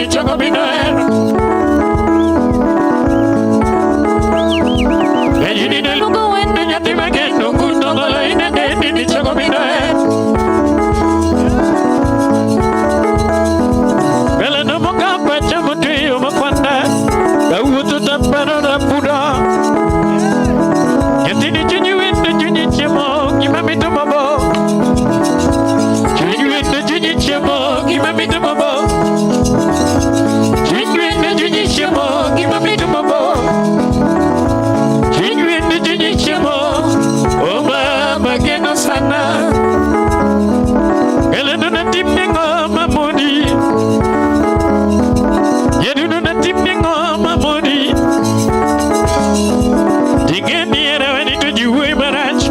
ni chogo binoer. Ejini de lungo wende nyati magendo kundo golo ina de ni chogo binoer. Bela no moka pacha mutui umakwanda. Gawutu tapano na puda. Nyati ni chunyi wende chunyi chemo kimami tumabo. Chunyi wende chunyi chemo kimami tumabo. Chunyi wende chunyi chemo kimami tumabo. Chunyi wende chunyi chemo oma mageno sana. Eleno na timnengo mamoni. Yeduno na timnengo mamoni. Tingeni era wani tujuwe baraj.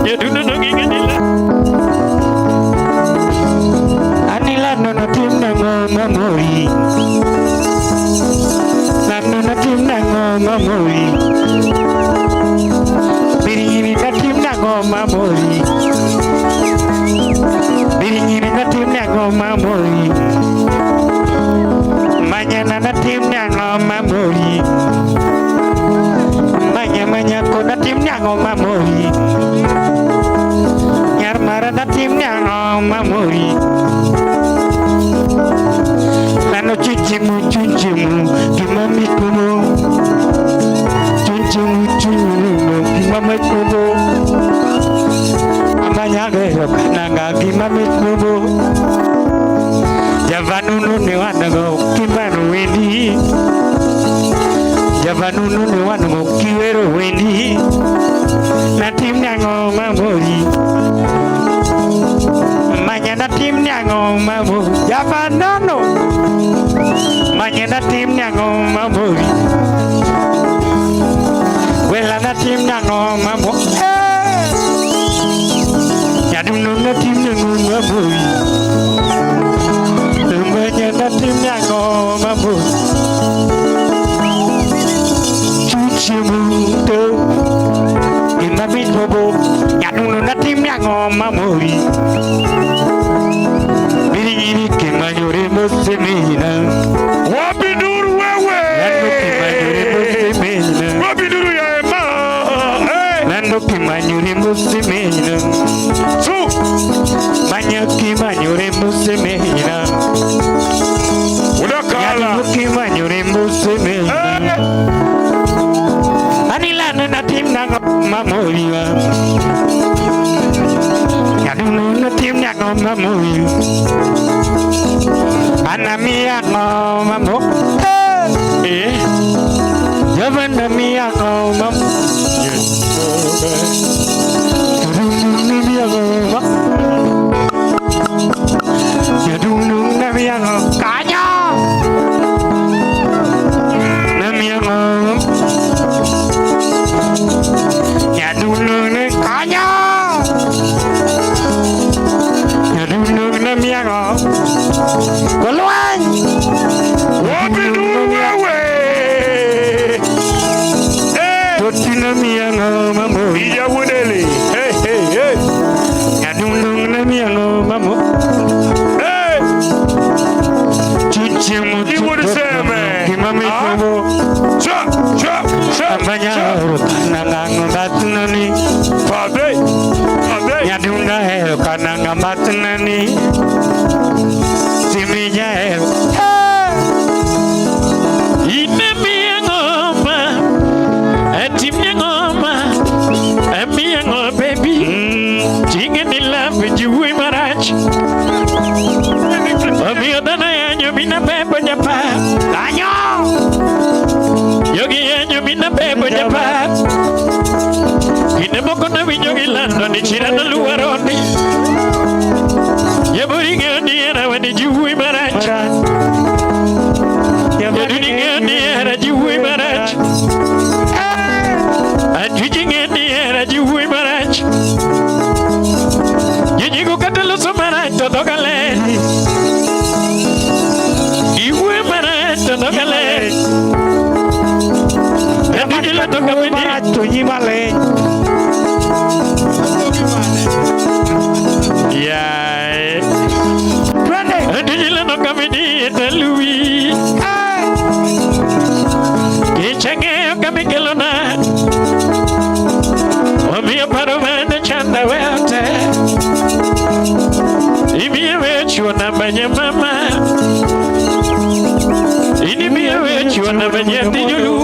Yeduno no ginganila. Anila no timnengo mamoni. Nano timnengo mamoni. Biringini na timnengo mamoni. Biringini na timnengo mamoni. Mañana na timnengo mamoni. Manya kona timnengo mamoni. Nyarmara na timnengo mamoni. Nano chuchimu kimami kumo. Chuchimu kimami kumo. Amanya gero kananga kimami kumo. Javanunu ni wanago kimanu wendi. Javanunu ni wanago kiwero wendi. Na timnengo mamoni. Manya na timnengo mamoni. Javanunu. Manya na timnengo mamoni. Wela na timnengo mamoni. Yadunu na timnengo mamoni. Manya na timnengo mamoni. Chuchimu to imami tobo. Yadunu na timnengo mamoni. Biringini kimanyore mosemina. Wabiduru wewe. Nando kimanyore mosemina. Wabiduru ya ema. Nando kimanyore mosemina. Su. Manya kimanyore mosemina. Udakala. Nando kimanyore mosemina. Anila na timnengo mamoni. Yadunu na timnengo mamoni. Anamia mamo. Javana mia mamo. Yadunu na mia kanya. Na mia Yadunu na kanya. Yadunu na mia Golwan. Wabiduru wewe. Totina miyango mamo. Iya wuneli. Hey. Yadunu na miyango mamo. Hey. Chuchimu chuchimu. Ibu diseme. Kimami kubo. Cha. Ambanya kananga batunani. Fade. Yadunu hero kananga batunani. Simija ine miangoma atimyangoma amiango baby chingeni love juwe marach amiadana yanyo mina bebo nyapa anyo yogi yanyo mina bebo nyapa ine moko na winyo gilando ni chirana luaroni yaburi ngani era wani juwe marach yaburi ngani era juwe marach ajuji ngani era juwe marach yenyigo katalo somarach todogale iwe marach todogale Adijila toka marach tonyimale Yeah. Adijila toka na banya mama ini biya wechu na banya tijulu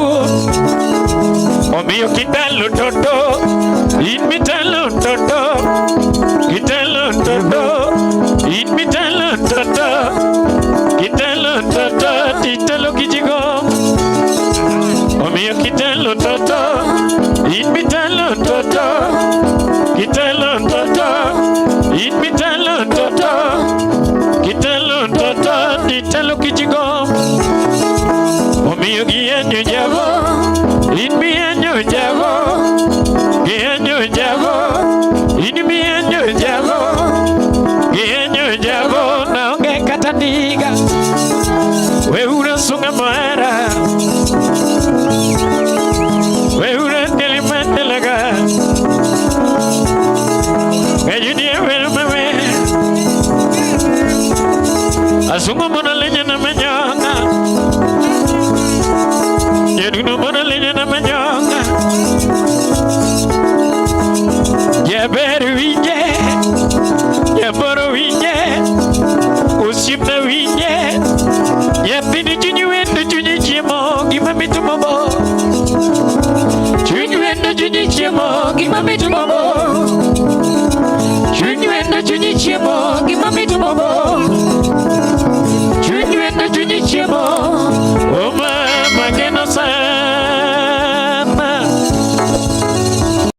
omiyo kitalo toto in mitalo toto kitalo toto in mitalo toto kitalo toto titalo kijigo omiyo kitalo toto in mitalo toto kitalo toto in mitalo toto kitalo toto titalo kijigo omiyo gienyo javo in mienyo javo gienyo javo in mienyo javo gienyo javo na onge kata ndiga weura sunga mara weura telemandelaga ejudia werumewe asunga mona lenya na manyanga yeduno mona lenya na manyanga yeberu winje yeboro winje usipna winje yepini chunyuendo chunyichimo gimamitumobo chunyuendo chunyichimo gimamitumobo chunyuendo chunyichimo